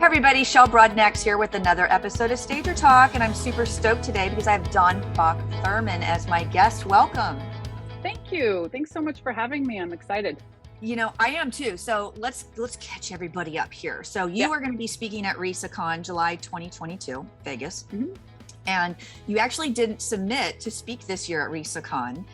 Hey everybody, Shel Broadnax here with another episode of Stager Talk, and I'm super stoked today because I have Bach Thurman as my guest. Welcome. Thank you. Thanks so much for having me. I'm excited. You know, I am too. So let's catch everybody up here. So you are going to be speaking at RESACON July 2022, Vegas. Mm-hmm. And you actually didn't submit to speak this year at RESACON,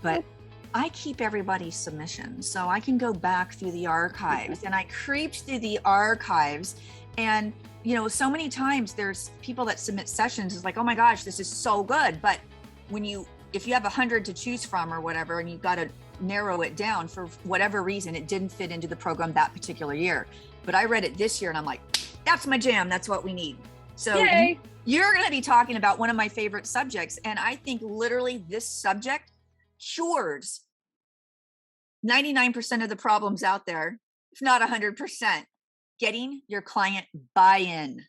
but I keep everybody's submissions, so I can go back through the archives. And I creeped through the archives, and you know, so many times there's people that submit sessions. It's like, oh my gosh, this is so good. But if you have 100 to choose from or whatever, and you've got to narrow it down for whatever reason, it didn't fit into the program that particular year. But I read it this year, and I'm like, that's my jam. That's what we need. So you're going to be talking about one of my favorite subjects, and I think literally this subject cures 99% of the problems out there, if not 100%, getting your client buy-in.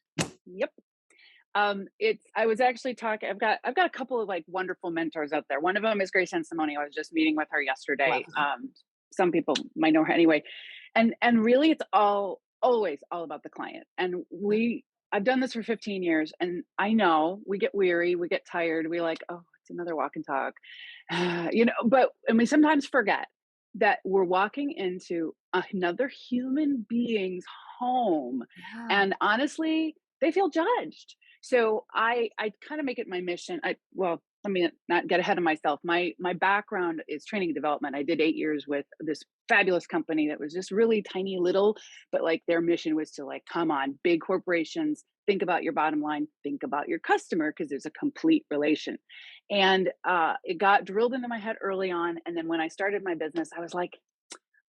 Yep. I was actually talking, I've got a couple of like wonderful mentors out there. One of them is Grace Ansimoni. I was just meeting with her yesterday. Wow. Some people might know her anyway. And really it's always all about the client. And I've done this for 15 years, and I know we get weary, we get tired. We like, oh, it's another walk and talk, and we sometimes forget that we're walking into another human being's home. Yeah. And honestly, they feel judged. So I kind of make it my mission. Let me not get ahead of myself. My background is training and development. I did 8 years with this fabulous company that was just really tiny little, but like their mission was to like, come on, big corporations, think about your bottom line, think about your customer, because there's a complete relation. And it got drilled into my head early on. And then when I started my business, I was like,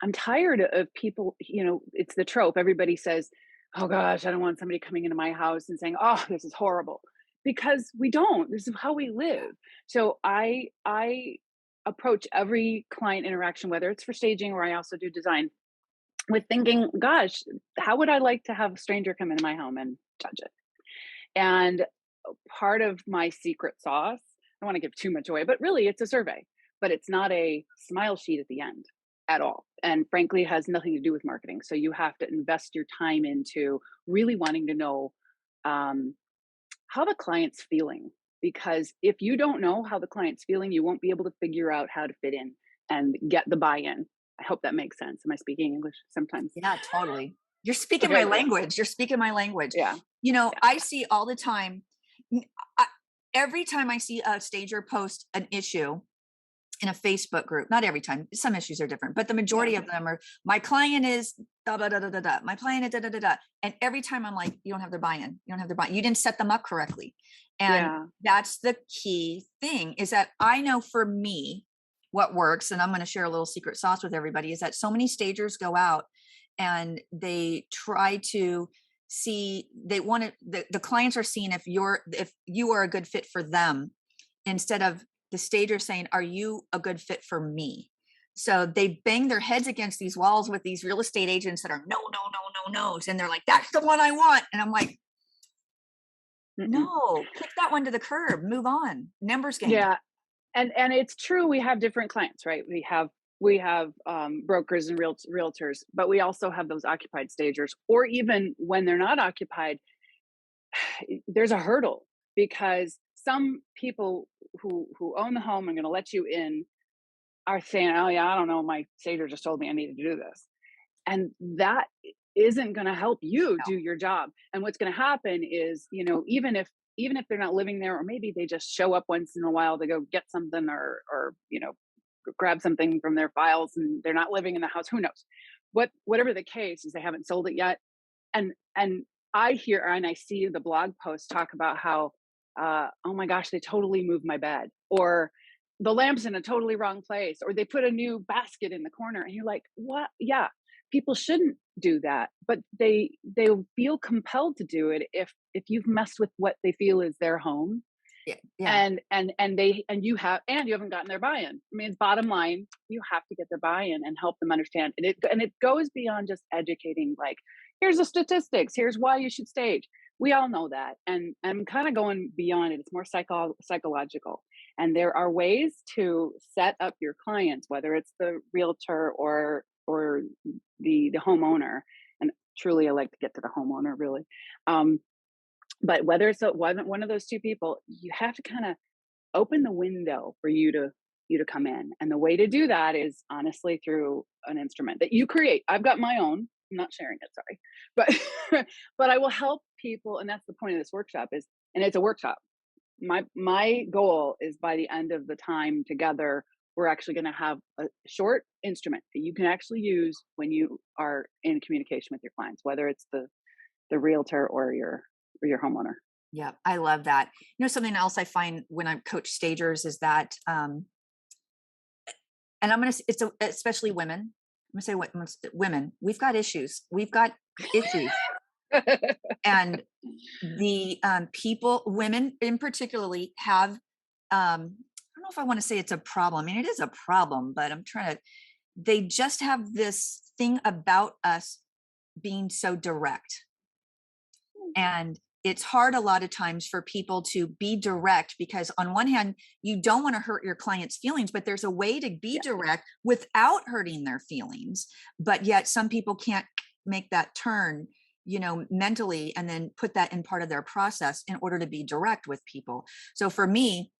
I'm tired of people, it's the trope. Everybody says, oh gosh, I don't want somebody coming into my house and saying, oh, this is horrible. Because we don't. This is how we live. So I approach every client interaction, whether it's for staging or I also do design, with thinking, gosh, how would I like to have a stranger come into my home and judge it? And part of my secret sauce, I don't want to give too much away, but really it's a survey, but it's not a smile sheet at the end at all. And frankly, it has nothing to do with marketing. So you have to invest your time into really wanting to know how the client's feeling. Because if you don't know how the client's feeling, you won't be able to figure out how to fit in and get the buy-in. I hope that makes sense. Am I speaking English sometimes? Yeah, totally. You're speaking my language. You're speaking my language. Yeah. I see all the time. Every time I see a stager post an issue in a Facebook group, not every time, some issues are different, but the majority of them are, my client is da da da da da da, my client is da da da da. And every time I'm like, you don't have their buy-in. You don't have their buy-in. You didn't set them up correctly. And that's the key thing, is that I know for me what works. And I'm going to share a little secret sauce with everybody, is that so many stagers go out and they try to see, they want to, the clients are seeing if you are a good fit for them, instead of the stager saying, are you a good fit for me? So they bang their heads against these walls with these real estate agents that are no's. And they're like, that's the one I want. And I'm like, no, kick that one to the curb, move on. Numbers game. Yeah. And it's true. We have different clients, right? We have brokers and realtors, but we also have those occupied stagers, or even when they're not occupied, there's a hurdle, because some people who own the home and going to let you in are saying, oh yeah, I don't know, my stager just told me I needed to do this. And that isn't going to help you do your job. And what's going to happen is, even if they're not living there, or maybe they just show up once in a while to go get something or grab something from their files, and they're not living in the house, who knows? Whatever the case is, they haven't sold it yet. And I hear and I see the blog posts talk about how, oh my gosh, they totally moved my bed, or the lamp's in a totally wrong place, or they put a new basket in the corner. And you're like, what? Yeah, people shouldn't do that, but they feel compelled to do it if you've messed with what they feel is their home. Yeah. And you haven't gotten their buy-in. I mean, it's bottom line, you have to get their buy-in and help them understand. And it goes beyond just educating, like, here's the statistics, here's why you should stage. We all know that. And I'm kind of going beyond it. It's more psychological. And there are ways to set up your clients, whether it's the realtor or the homeowner. And truly I like to get to the homeowner really. Um, but whether it's one of those two people, you have to kind of open the window for you to come in. And the way to do that is honestly through an instrument that you create. I've got my own. I'm not sharing it, sorry. But but I will help people, and that's the point of this workshop is, and it's a workshop. My goal is by the end of the time together, we're actually going to have a short instrument that you can actually use when you are in communication with your clients, whether it's the realtor or your homeowner. Yeah, I love that. Something else I find when I coach stagers is that, and especially women. I'm gonna say what women. We've got issues. We've got issues, and the people, women in particularly, have. I don't know if I want to say it's a problem. I mean, it is a problem, but I'm trying to. They just have this thing about us being so direct. And it's hard a lot of times for people to be direct because on one hand, you don't want to hurt your client's feelings, but there's a way to be Yeah. direct without hurting their feelings. But yet some people can't make that turn, mentally, and then put that in part of their process in order to be direct with people. So for me,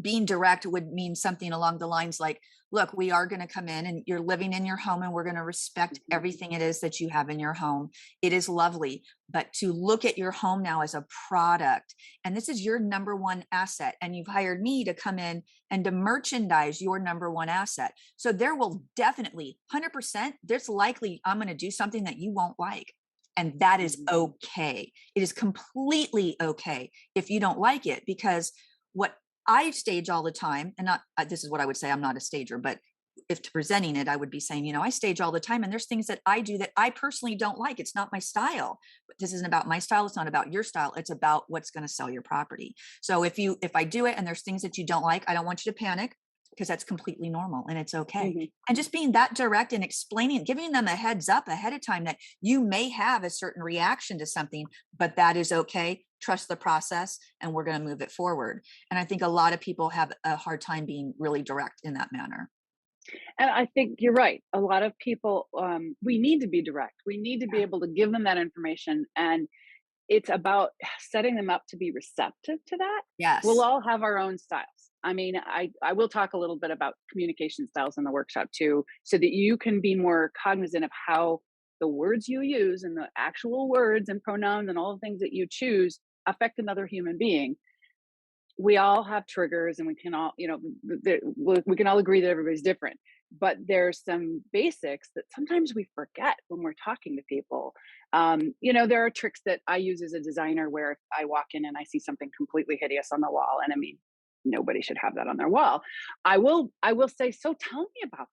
being direct would mean something along the lines like, look, we are going to come in and you're living in your home and we're going to respect Mhm. everything it is that you have in your home. It is lovely, but to look at your home now as a product, and this is your number one asset, and you've hired me to come in and to merchandise your number one asset. So there will definitely 100%, there's likely I'm going to do something that you won't like. And that is Mhm. okay. It is completely okay if you don't like it, because what I stage all the time, and not this is what I would say. I'm not a stager, but if to presenting it, I would be saying, I stage all the time, and there's things that I do that I personally don't like. It's not my style. But this isn't about my style. It's not about your style. It's about what's going to sell your property. So if I do it and there's things that you don't like, I don't want you to panic, because that's completely normal and it's okay. Mhm. And just being that direct and explaining, giving them a heads up ahead of time that you may have a certain reaction to something, but that is okay. Trust the process and we're going to move it forward. And I think a lot of people have a hard time being really direct in that manner. And I think you're right. A lot of people, we need to be direct. We need to be able to give them that information. And it's about setting them up to be receptive to that. We'll Yes. all have our own styles. I mean, I will talk a little bit about communication styles in the workshop too, so that you can be more cognizant of how the words you use and the actual words and pronouns and all the things that you choose affect another human being. We all have triggers and we can all, we can all agree that everybody's different, but there's some basics that sometimes we forget when we're talking to people. There are tricks that I use as a designer where if I walk in and I see something completely hideous on the wall, and I mean nobody should have that on their wall, I will say, so tell me about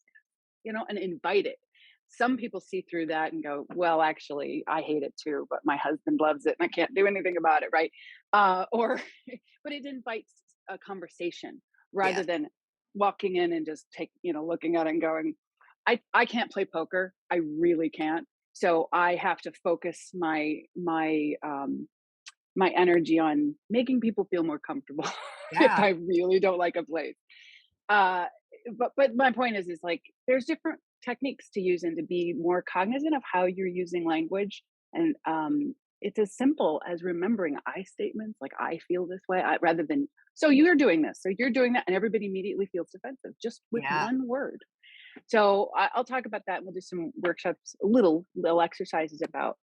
this, and invite it. Some people see through that and go, well, actually I hate it too, but my husband loves it and I can't do anything about it, right? Or but it invites a conversation rather Yes. than walking in and just looking at it and going, I can't play poker. I really can't. So I have to focus my energy on making people feel more comfortable if Yeah. I really don't like a place. Uh, but my point is like there's different techniques to use and to be more cognizant of how you're using language. And it's as simple as remembering I statements like I feel this way, rather than so you're doing this, so you're doing that, and everybody immediately feels defensive just with Yeah. one word. So I'll talk about that. We'll do some workshops, little exercises about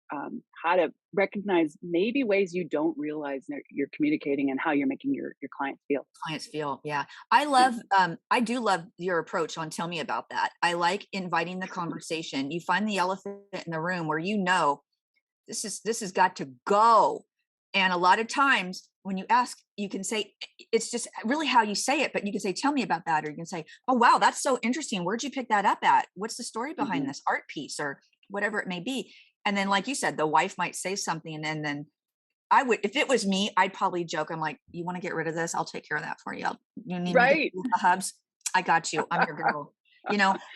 how to recognize maybe ways you don't realize that you're communicating and how you're making your clients feel. Clients feel. Yeah. Yeah. I do love your approach on tell me about that. I like inviting the conversation. You find the elephant in the room where this has got to go. And a lot of times when you ask, you can say, it's just really how you say it, but you can say, tell me about that. Or you can say, oh, wow, that's so interesting. Where'd you pick that up at? What's the story behind Hmm. this art piece or whatever it may be? And then, like you said, the wife might say something. And then I would, if it was me, I'd probably joke. I'm like, you want to get rid of this? I'll take care of that for you. You need me to Right. move the hubs? I got you. I'm your girl.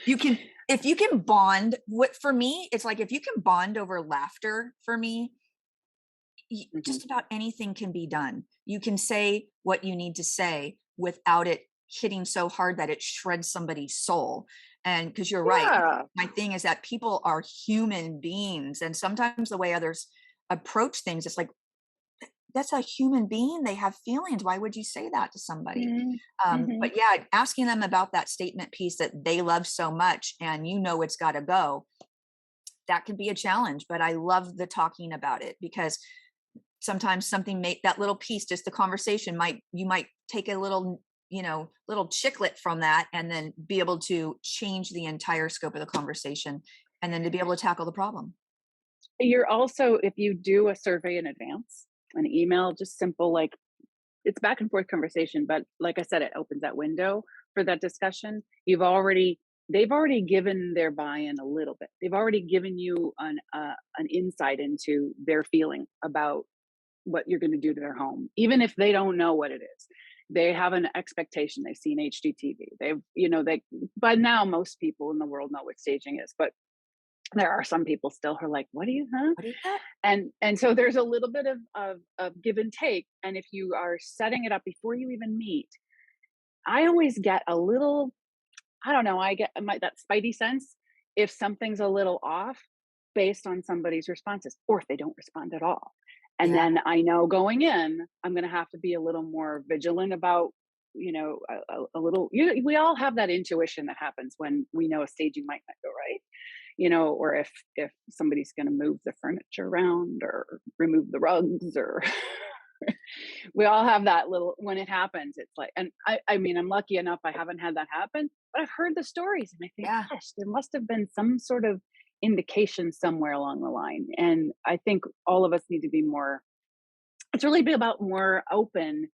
You can, if you can bond, what for me, it's like if you can bond over laughter for me, Hmm. just about anything can be done. You can say what you need to say without it hitting so hard that it shreds somebody's soul. And because you're right, Yeah. my thing is that people are human beings, and sometimes the way others approach things, it's like, that's a human being. They have feelings. Why would you say that to somebody? Mhm. Mhm. But yeah, asking them about that statement piece that they love so much, and it's got to go. That can be a challenge, but I love the talking about it, because sometimes something make that little piece, just the conversation you might take a little, little chicklet from that, and then be able to change the entire scope of the conversation, and then to be able to tackle the problem. You're also, if you do a survey in advance, an email, just simple, like, it's back and forth conversation, but like I said, it opens that window for that discussion. They've already given their buy-in a little bit. They've already given you an insight into their feeling about what you're going to do to their home, even if they don't know what it is. They have an expectation. They've seen HGTV. They by now most people in the world know what staging is, but there are some people still who are like, "What do you, huh?" What is that? And so there's a little bit of give and take. And if you are setting it up before you even meet, I always get a little, I don't know, I get that spidey sense if something's a little off based on somebody's responses, or if they don't respond at all. And Yeah, then I know going in, I'm going to have to be a little more vigilant about, a little, we all have that intuition that happens when we know a staging might not go right, or if somebody's going to move the furniture around or remove the rugs, or we all have that little, when it happens, it's like, and I mean, I'm lucky enough I haven't had that happen, but I've heard the stories and I think, yeah, gosh, there must have been some sort of indication somewhere along the line. And I think all of us need to be more, it's really be about more open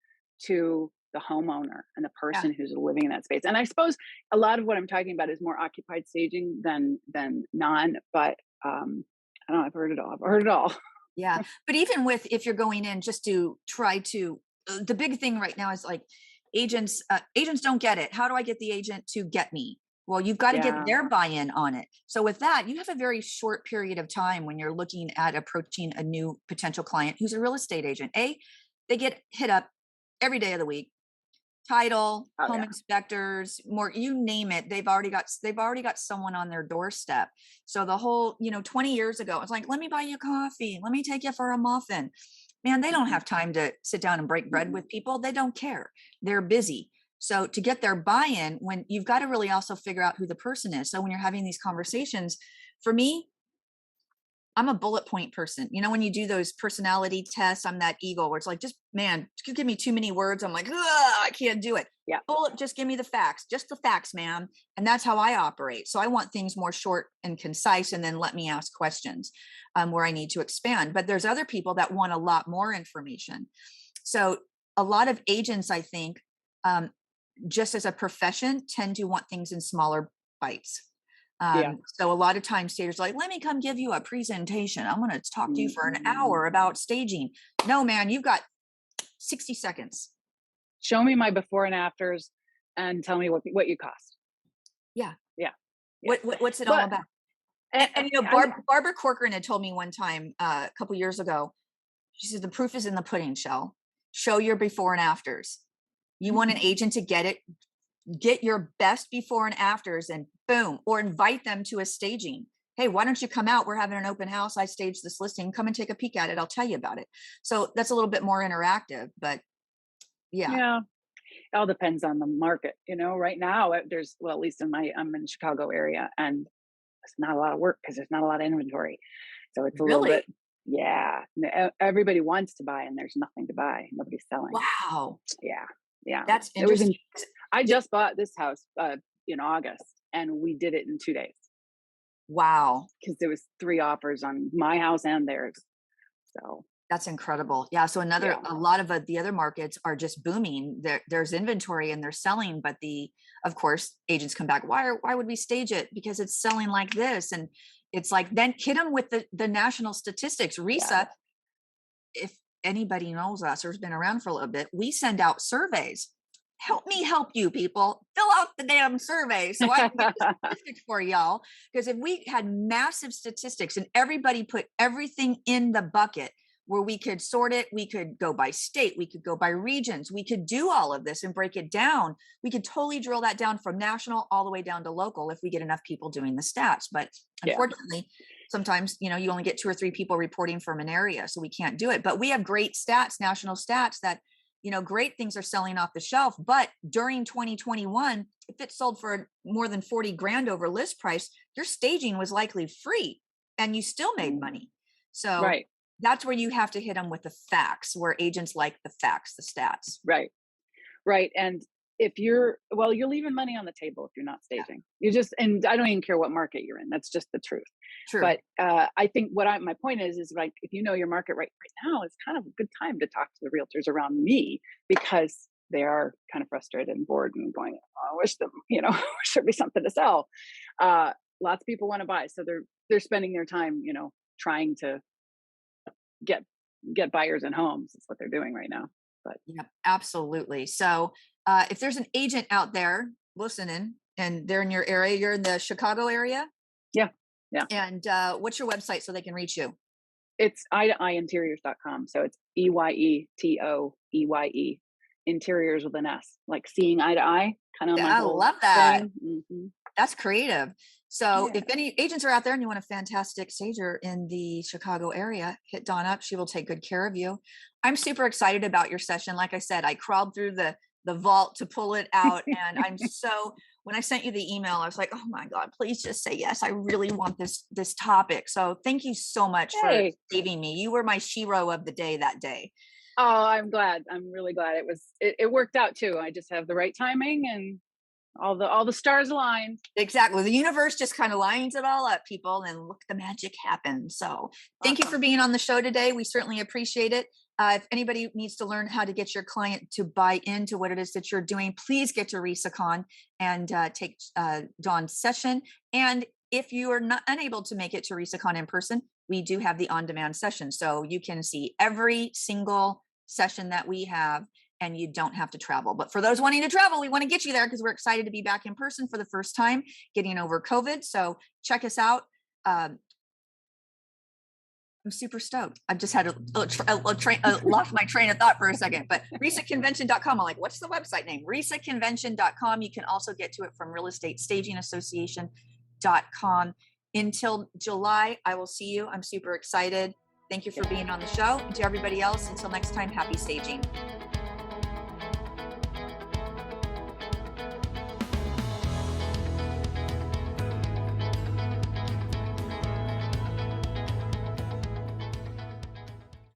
to the homeowner and the yeah. person who's living in that space. And I suppose a lot of what I'm talking about is more occupied staging than non, but I don't know, I've heard it all. I've heard it all. Yeah. But even with, if you're going in just to try to, the big thing right now is like, agents don't get it. How do I get the agent to get me? Well, you've got to get Yeah. their buy-in on it. So with that, you have a very short period of time when you're looking at approaching a new potential client who's a real estate agent. They get hit up every day of the week. Title, Oh home yeah. inspectors, more, you name it. They've already got someone on their doorstep. So the whole, 20 years ago, it's like, let me buy you coffee. Let me take you for a muffin. Man, they don't Mhm. have time to sit down and break bread Mm-mm. with people. They don't care. They're busy. So to get their buy-in, when you've got to really also figure out who the person is. So when you're having these conversations, for me, I'm a bullet point person. When you do those personality tests, I'm that eagle where it's like, just man, you give me too many words. I'm like, I can't do it. Yeah. Just give me the facts, just the facts, ma'am. And that's how I operate. So I want things more short and concise, and then let me ask questions where I need to expand. But there's other people that want a lot more information. So a lot of agents, I think, um, just as a profession, tend to want things in smaller bites. Yeah. So a lot of times stagers are like, let me come give you a presentation. I'm going to talk to you for an Mm-mm. hour about staging. No, man, you've got 60 seconds. Show me my before and afters and tell me what you cost. Yeah. Yeah. Yeah. What's it all But about? I, And I Barbara Corcoran had told me one time, a couple years ago, she said, the proof is in the pudding, Shell. Show your before and afters. You want an mhm. agent to get it, get your best before and afters, and boom, or invite them to a staging. Hey, why don't you come out? We're having an open house. I staged this listing. Come and take a peek at it. I'll tell you about it. So that's a little bit more interactive, but yeah, Yeah. It all depends on the market. Right now there's, well, at least I'm in the Chicago area, and it's not a lot of work because there's not a lot of inventory. So it's a little bit, really. yeah. Everybody wants to buy and there's nothing to buy. Nobody's selling. Wow. Yeah. Yeah. That's It was in, interesting. I Th- just bought this house in August, and we did it in 2 days Wow. because there was 3 offers on my house and theirs. So That's incredible. Yeah. So yeah. a lot of the other markets are just booming. There's inventory and they're selling, but of course, agents come back. Why would we stage it? Because it's selling like this. And it's like, then hit them with the national statistics. Yeah. RESA, if anybody knows us or has been around for a little bit, we send out surveys. Help me help you, people. Fill out the damn survey so I can get the statistics for y'all. Because if we had massive statistics and everybody put everything in the bucket, where we could sort it. We could go by state, we could go by regions, we could do all of this and break it down. We could totally drill that down from national all the way down to local if we get enough people doing the stats. But Yeah. unfortunately, sometimes, you only get 2 or 3 people reporting from an area, so we can't do it. But we have great stats, national stats, that great things are selling off the shelf. But during 2021, if it sold for more than 40 grand over list price, your staging was likely free and you still made money. So Right. that's where you have to hit them with the facts, where agents like the facts, the stats. Right. Right. And if you're leaving money on the table if you're not staging. You just, and I don't even care what market you're in. That's just the truth. True. But I think my point is like, if you know your market right now, it's kind of a good time to talk to the realtors around me, because they are kind of frustrated and bored and going, oh, I wish them, should be something to sell. Lots of people want to buy. So they're spending their time, trying to get buyers and homes. That's what they're doing right now. But yeah, absolutely. So if there's an agent out there listening and they're in your area, you're in the Chicago area. Yeah. Yeah. And what's your website so they can reach you? It's eye2eyeinteriors.com. So it's EYETOEYE, interiors with an S, like seeing eye to eye, kind of. Yeah, my I whole love that. Mm-hmm. That's creative. So Yeah. if any agents are out there and you want a fantastic stager in the Chicago area, hit Dawn up. She will take good care of you. I'm super excited about your session. Like I said, I crawled through the vault to pull it out. And when I sent you the email, I was like, oh my God, please just say yes. I really want this topic. So thank you so much for saving me. You were my shero of the day that day. Oh, I'm glad. I'm really glad it worked out too. I just have the right timing and all the stars aligned. Exactly. The universe just kind of lines it all up, people, and look, the magic happens. So thank you for being on the show today. We certainly appreciate it. If anybody needs to learn how to get your client to buy into what it is that you're doing, please get to RESACON and take Dawn's session. And if you are unable to make it to RESACON in person, we do have the on-demand session. So you can see every single session that we have, and you don't have to travel. But for those wanting to travel, we want to get you there because we're excited to be back in person for the first time, getting over COVID. So check us out. I'm super stoked. I've just had lost my train of thought for a second, but resaconvention.com. I'm like, what's the website name? resaconvention.com. You can also get to it from realestateStagingAssociation.com. Until July, I will see you. I'm super excited. Thank you for being on the show. And to everybody else, until next time, happy staging.